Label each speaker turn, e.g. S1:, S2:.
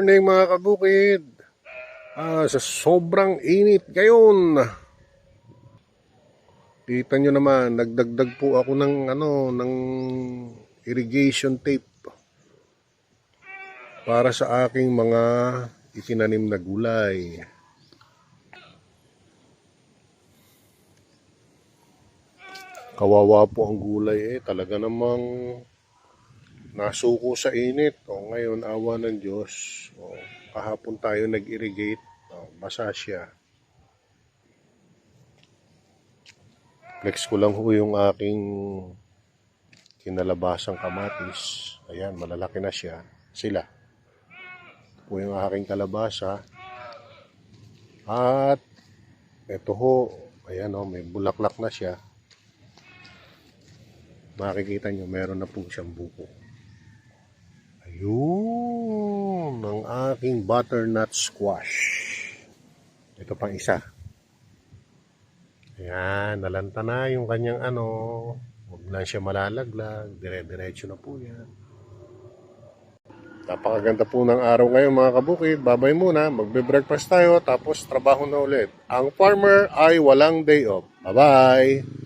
S1: Morning mga kabukid. Sa sobrang init ngayon, kita nyo naman, nagdagdag po ako ng irrigation tape para sa aking mga itinanim na gulay. Kawawa po ang gulay talaga namang nasuko sa init. Ngayon, awa ng Diyos. Kahapon tayo nag-irrigate. Basa siya. Flex ko lang ho yung aking kinalabasang kamatis. Ayan, malalaki na siya. Sila. Ito po yung aking kalabasa. At ito ho, ayan may bulaklak na siya. Makikita nyo, meron na po siyang buko. Ayun, ang aking butternut squash. Ito pang isa. Ayan, nalanta na yung kanyang huwag lang siya malalaglag. Dire-diretso na po yan. Napakaganda po ng araw ngayon mga kabukid. Babay muna, magbe-breakfast tayo, tapos trabaho na ulit. Ang farmer ay walang day off. Bye-bye!